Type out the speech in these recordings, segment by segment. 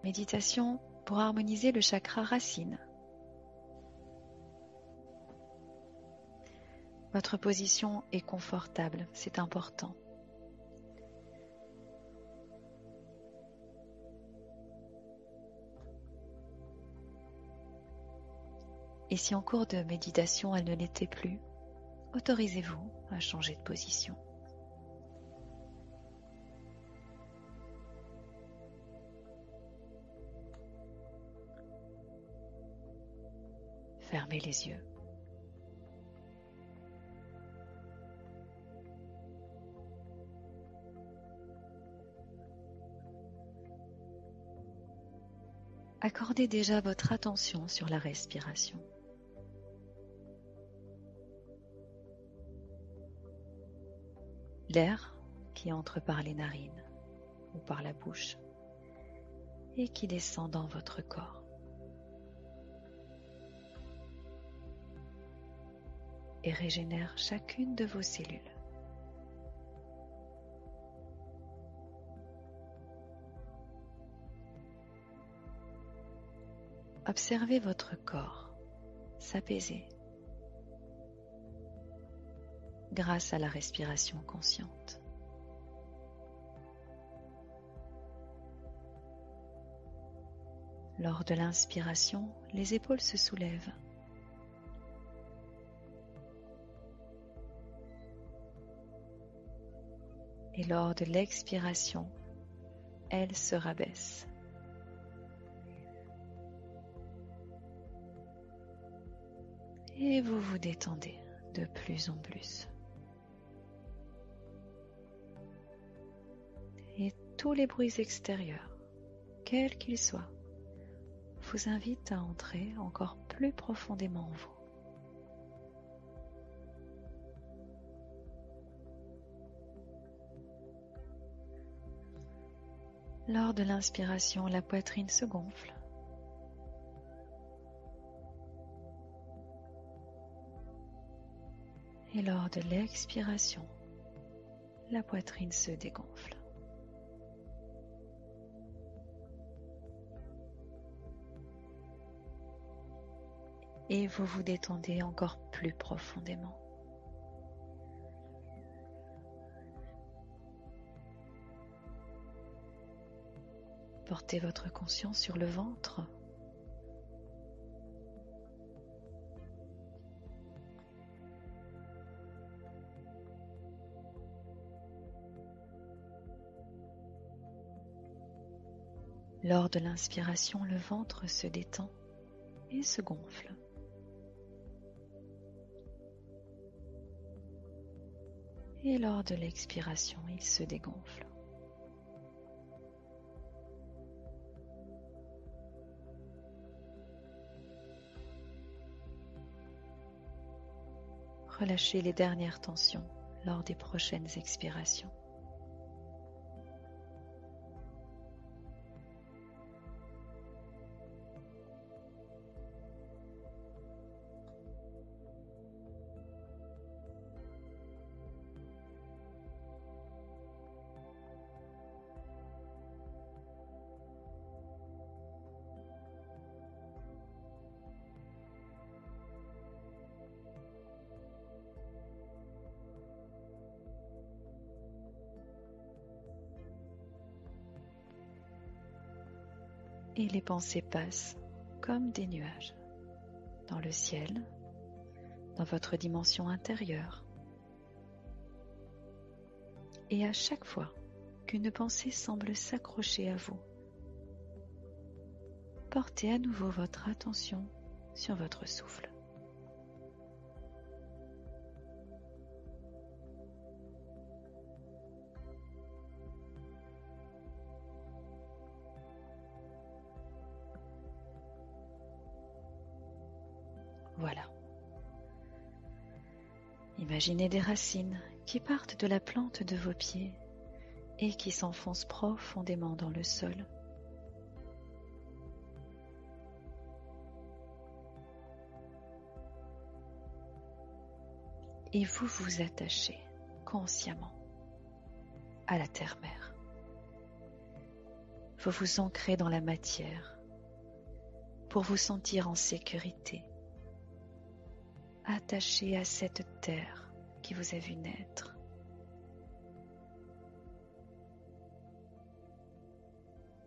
Méditation pour harmoniser le chakra racine. Votre position est confortable, c'est important. Et si en cours de méditation elle ne l'était plus, autorisez-vous à changer de position. Fermez les yeux. Accordez déjà votre attention sur la respiration. L'air qui entre par les narines ou par la bouche et qui descend dans votre corps. Et régénère chacune de vos cellules. Observez votre corps s'apaiser grâce à la respiration consciente. Lors de l'inspiration, les épaules se soulèvent. Et lors de l'expiration, elles se rabaissent. Et vous vous détendez de plus en plus. Et tous les bruits extérieurs, quels qu'ils soient, vous invitent à entrer encore plus profondément en vous. Lors de l'inspiration, la poitrine se gonfle. Et lors de l'expiration, la poitrine se dégonfle. Et vous vous détendez encore plus profondément. Portez votre conscience sur le ventre. Lors de l'inspiration, le ventre se détend et se gonfle. Et lors de l'expiration, il se dégonfle. Relâchez les dernières tensions lors des prochaines expirations. Et les pensées passent comme des nuages dans le ciel, dans votre dimension intérieure. Et à chaque fois qu'une pensée semble s'accrocher à vous, portez à nouveau votre attention sur votre souffle. Voilà. Imaginez des racines qui partent de la plante de vos pieds et qui s'enfoncent profondément dans le sol. Et vous vous attachez consciemment à la terre-mère. vous vous ancrez dans la matière pour vous sentir en sécurité, attaché à cette terre qui vous a vu naître.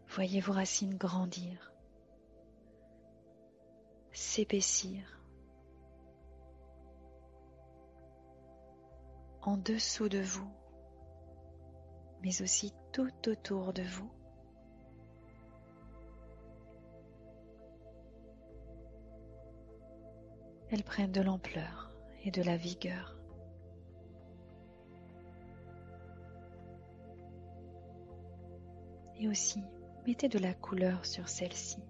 Voyez vos racines grandir, s'épaissir, en dessous de vous, mais aussi tout autour de vous. Elles prennent de l'ampleur et de la vigueur. Et aussi, mettez de la couleur sur celle-ci,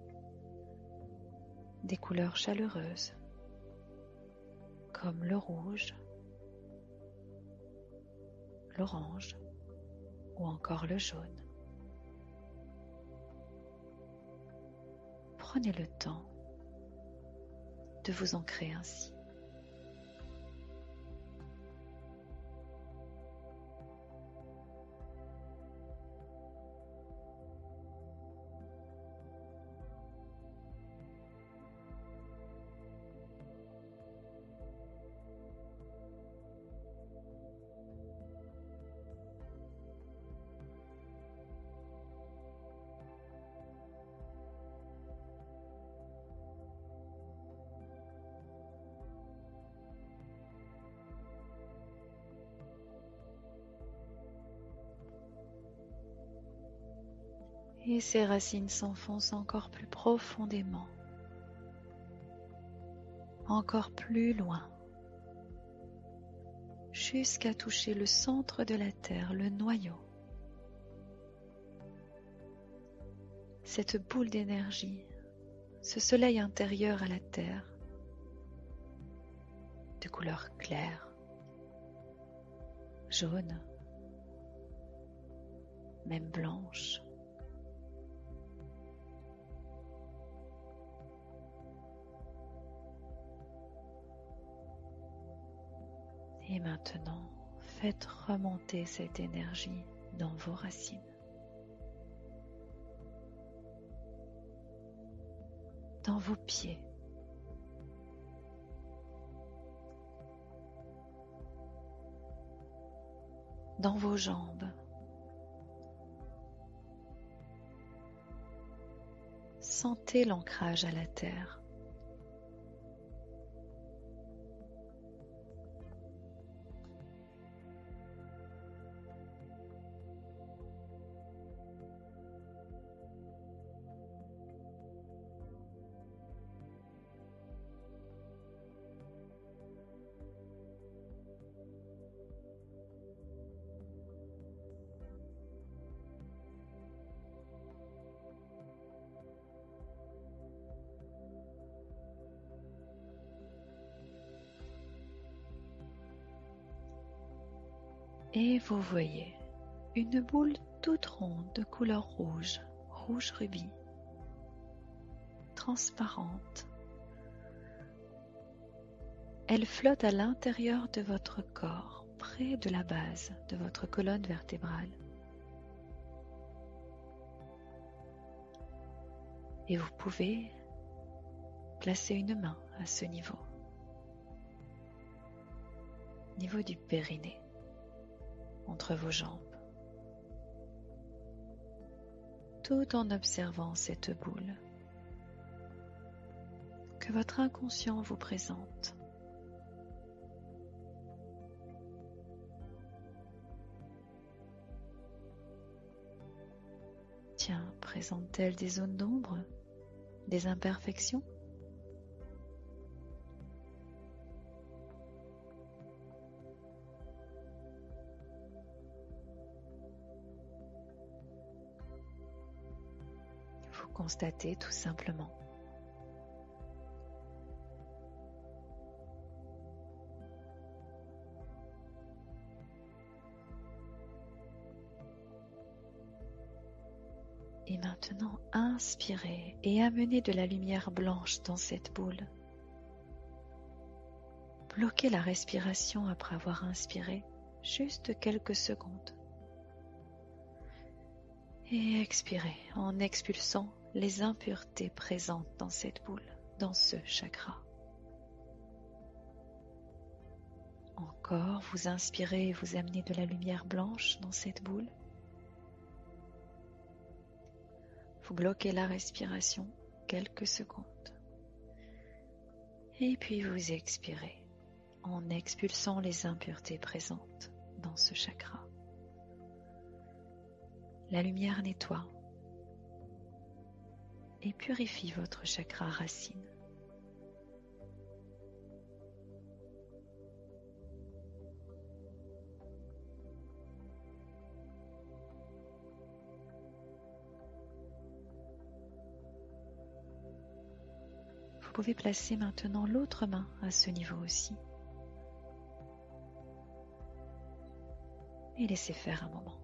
des couleurs chaleureuses, comme le rouge, l'orange ou encore le jaune. Prenez le temps de vous ancrer ainsi. Et ces racines s'enfoncent encore plus profondément, encore plus loin, jusqu'à toucher le centre de la terre, le noyau. Cette boule d'énergie, ce soleil intérieur à la terre, de couleur claire, jaune, même blanche. Et maintenant, faites remonter cette énergie dans vos racines. Dans vos pieds. Dans vos jambes. Sentez l'ancrage à la terre. Et vous voyez une boule toute ronde de couleur rouge, rouge rubis, transparente. Elle flotte à l'intérieur de votre corps, près de la base de votre colonne vertébrale. Et vous pouvez placer une main à ce niveau du périnée, entre vos jambes, tout en observant cette boule que votre inconscient vous présente. Tiens, présente-t-elle des zones d'ombre, des imperfections ? Vous constatez tout simplement. Et maintenant, inspirez et amenez de la lumière blanche dans cette boule. Bloquez la respiration après avoir inspiré juste quelques secondes. Et expirez en expulsant les impuretés présentes dans cette boule, dans ce chakra. Encore, vous inspirez et vous amenez de la lumière blanche dans cette boule. Vous bloquez la respiration quelques secondes. Et puis vous expirez en expulsant les impuretés présentes dans ce chakra. La lumière nettoie et purifie votre chakra racine. Vous pouvez placer maintenant l'autre main à ce niveau aussi. Et laissez faire un moment.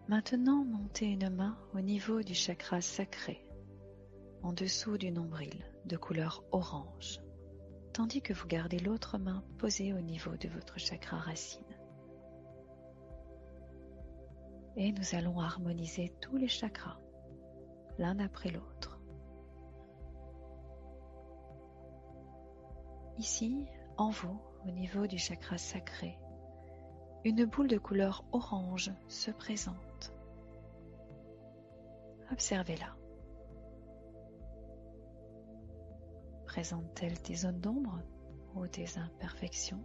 Maintenant, montez une main au niveau du chakra sacré, en dessous du nombril, de couleur orange, tandis que vous gardez l'autre main posée au niveau de votre chakra racine. Et nous allons harmoniser tous les chakras, l'un après l'autre. Ici, en vous, au niveau du chakra sacré, une boule de couleur orange se présente. Observez-la. Présente-t-elle des zones d'ombre ou des imperfections?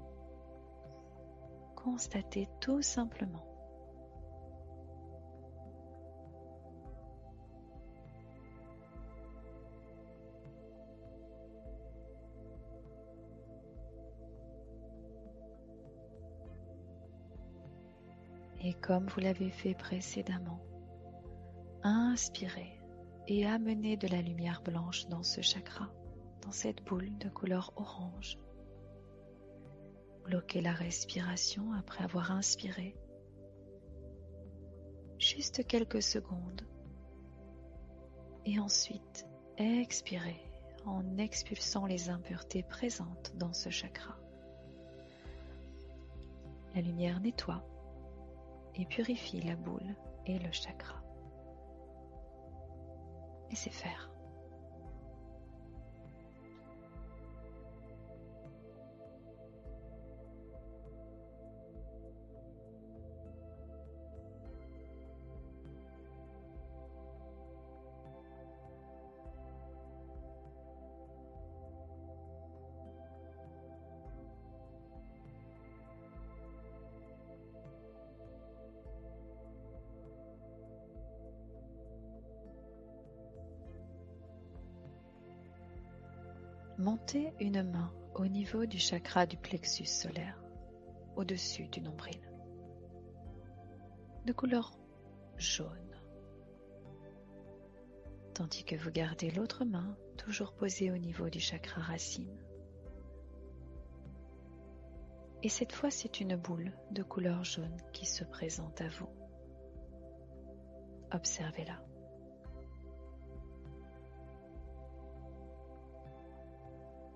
Constatez tout simplement. Et comme vous l'avez fait précédemment, inspirez et amenez de la lumière blanche dans ce chakra, dans cette boule de couleur orange. Bloquez la respiration après avoir inspiré. Juste quelques secondes. Et ensuite, expirez en expulsant les impuretés présentes dans ce chakra. La lumière nettoie et purifie la boule et le chakra. Laissez faire. Montez une main au niveau du chakra du plexus solaire, au-dessus du nombril, de couleur jaune, tandis que vous gardez l'autre main toujours posée au niveau du chakra racine. Et cette fois, c'est une boule de couleur jaune qui se présente à vous. Observez-la.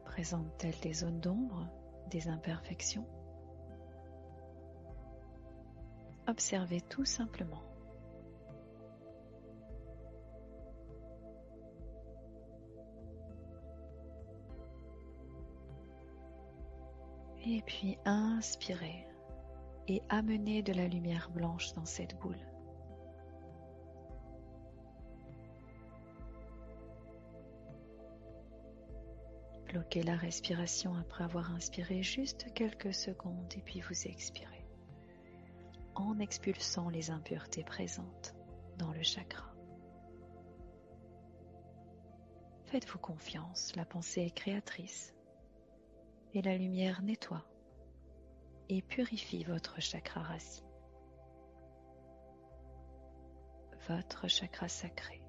Présente-t-elle des zones d'ombre, des imperfections? Observez tout simplement. Et puis inspirez et amenez de la lumière blanche dans cette boule. Bloquez la respiration après avoir inspiré juste quelques secondes et puis vous expirez en expulsant les impuretés présentes dans le chakra. faites-vous confiance, la pensée est créatrice et la lumière nettoie et purifie votre chakra racine, votre chakra sacré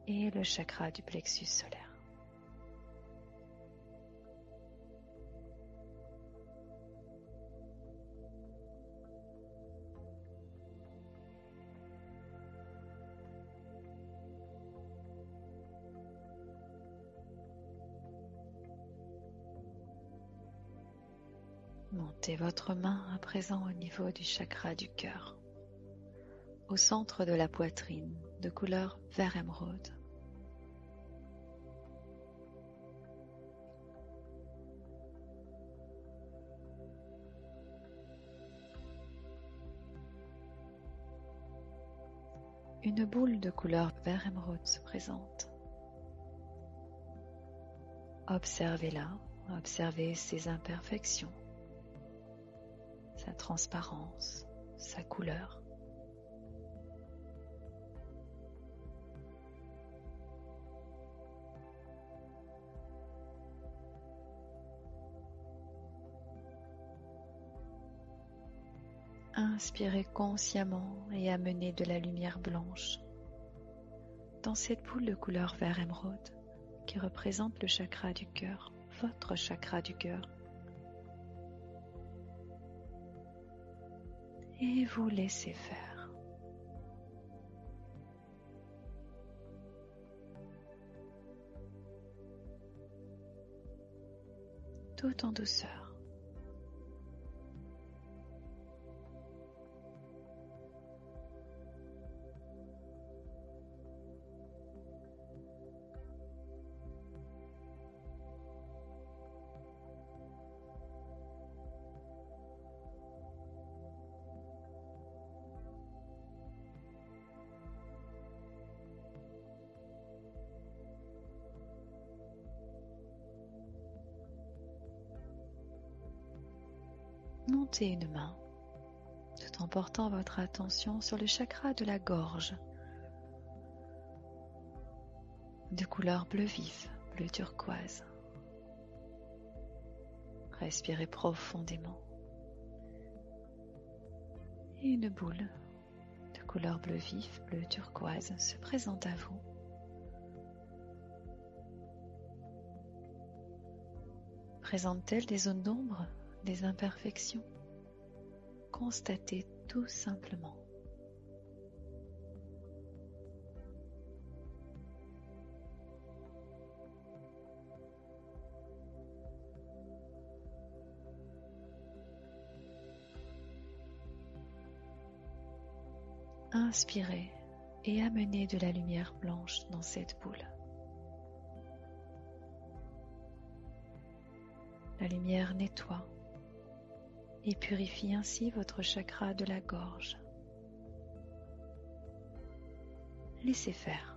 et le chakra du plexus solaire. Montez votre main à présent au niveau du chakra du cœur, au centre de la poitrine, de couleur vert émeraude. Une boule de couleur vert émeraude se présente. Observez-la, observez ses imperfections, sa transparence, sa couleur. Inspirez consciemment et amenez de la lumière blanche dans cette boule de couleur vert émeraude qui représente le chakra du cœur, votre chakra du cœur. Et vous laissez faire. Tout en douceur. Montez une main, tout en portant votre attention sur le chakra de la gorge, de couleur bleu vif, bleu turquoise. Respirez profondément. Et une boule de couleur bleu vif, bleu turquoise se présente à vous. Présente-t-elle des zones d'ombre, des imperfections? Constatez tout simplement. Inspirez et amenez de la lumière blanche dans cette boule. La lumière nettoie et purifie ainsi votre chakra de la gorge. Laissez faire.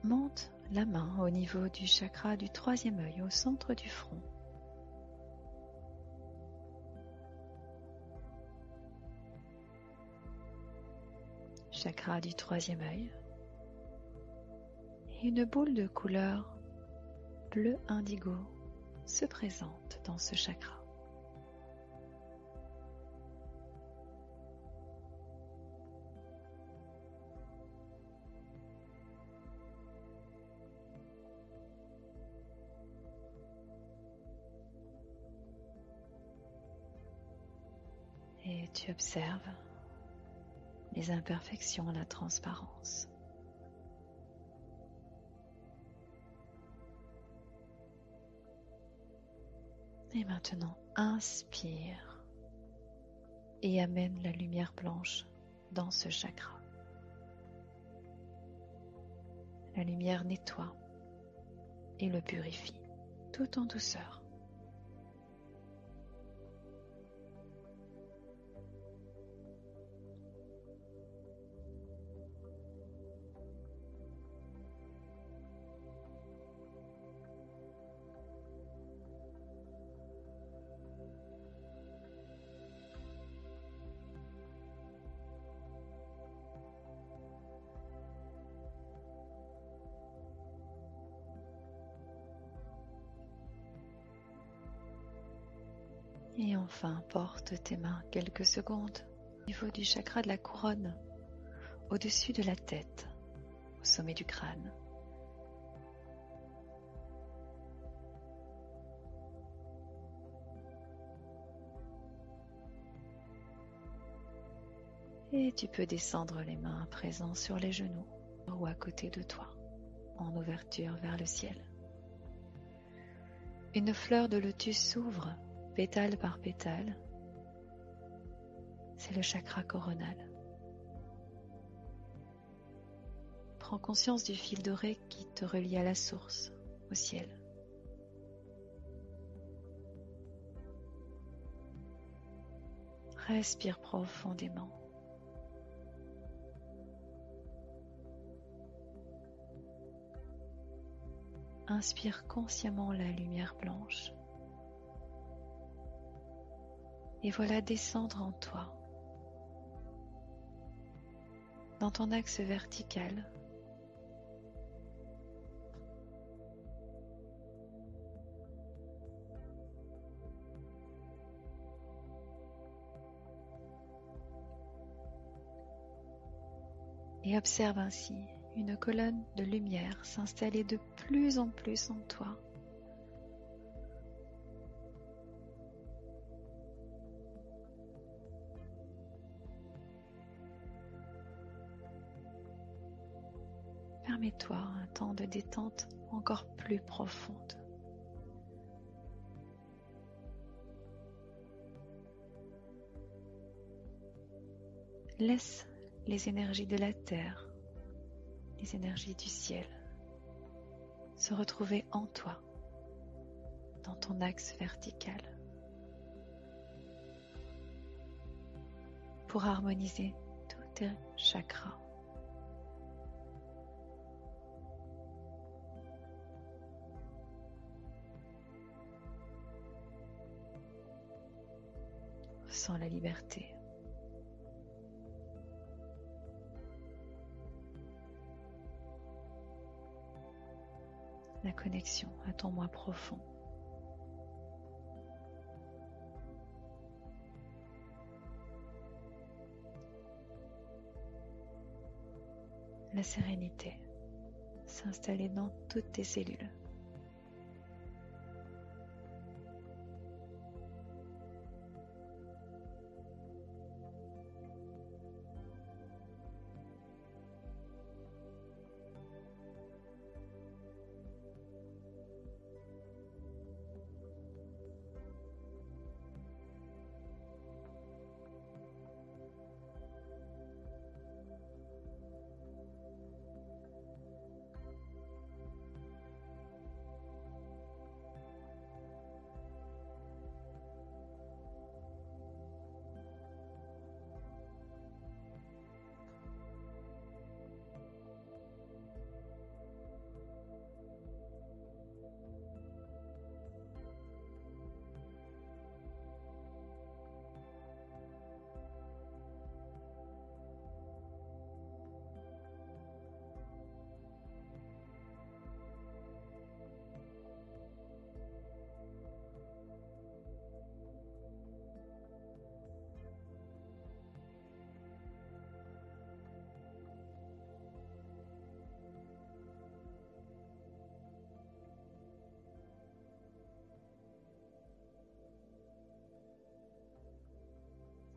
Monte la main au niveau du chakra du troisième œil, au centre du front. Chakra du troisième œil. Et une boule de couleur bleu indigo se présente dans ce chakra. Et tu observes les imperfections, la transparence. Et maintenant, inspire et amène la lumière blanche dans ce chakra. La lumière nettoie et le purifie, tout en douceur. Et enfin, porte tes mains quelques secondes au niveau du chakra de la couronne, au-dessus de la tête, au sommet du crâne. Et tu peux descendre les mains à présent sur les genoux ou à côté de toi, en ouverture vers le ciel. Une fleur de lotus s'ouvre, pétale par pétale. C'est le chakra coronal. Prends conscience du fil doré qui te relie à la source, au ciel. Respire profondément. Inspire consciemment la lumière blanche. Et voilà descendre en toi, dans ton axe vertical. Et observe ainsi une colonne de lumière s'installer de plus en plus en toi. Permets-toi un temps de détente encore plus profonde. Laisse les énergies de la terre, les énergies du ciel se retrouver en toi, dans ton axe vertical, pour harmoniser tous tes chakras. Ressens la liberté. La connexion à ton moi profond. La sérénité s'installer dans toutes tes cellules.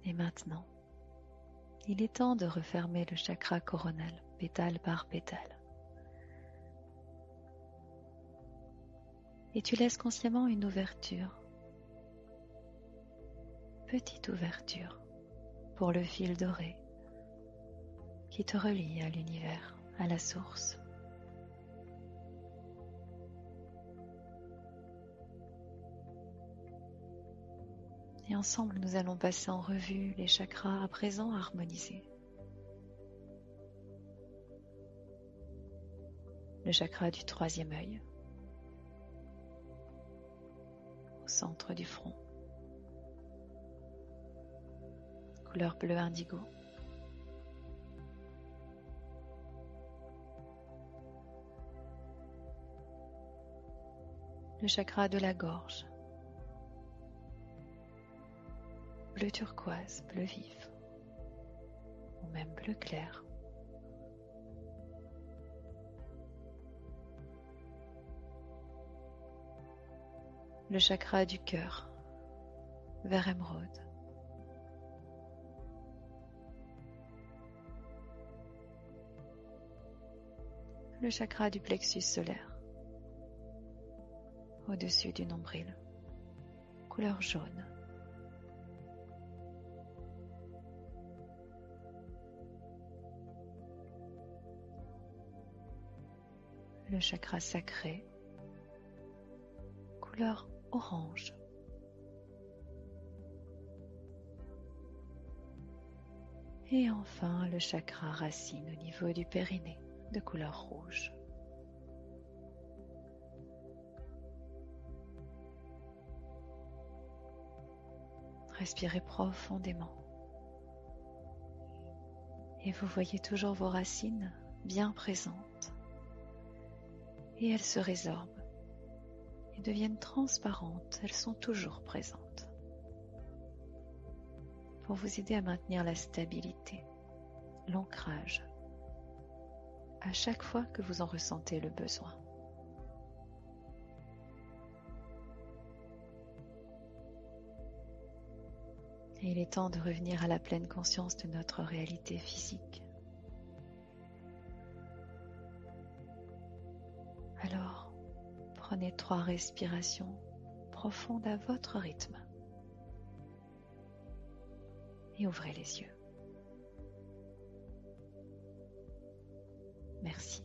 Et maintenant, il est temps de refermer le chakra coronal, pétale par pétale. Et tu laisses consciemment une ouverture petite ouverture pour le fil doré qui te relie à l'univers, à la source. Et ensemble, nous allons passer en revue les chakras à présent harmonisés. Le chakra du troisième œil, au centre du front, couleur bleu indigo. Le chakra de la gorge, bleu turquoise, bleu vif, ou même bleu clair. Le chakra du cœur, vert émeraude. Le chakra du plexus solaire, au-dessus du nombril, couleur jaune. Le chakra sacré, couleur orange. Et enfin le chakra racine au niveau du périnée, de couleur rouge. Respirez profondément. Et vous voyez toujours vos racines bien présentes. Et elles se résorbent et deviennent transparentes. Elles sont toujours présentes. Pour vous aider à maintenir la stabilité, l'ancrage, à chaque fois que vous en ressentez le besoin. Et il est temps de revenir à la pleine conscience de notre réalité physique. Alors, prenez 3 respirations profondes à votre rythme et ouvrez les yeux. Merci.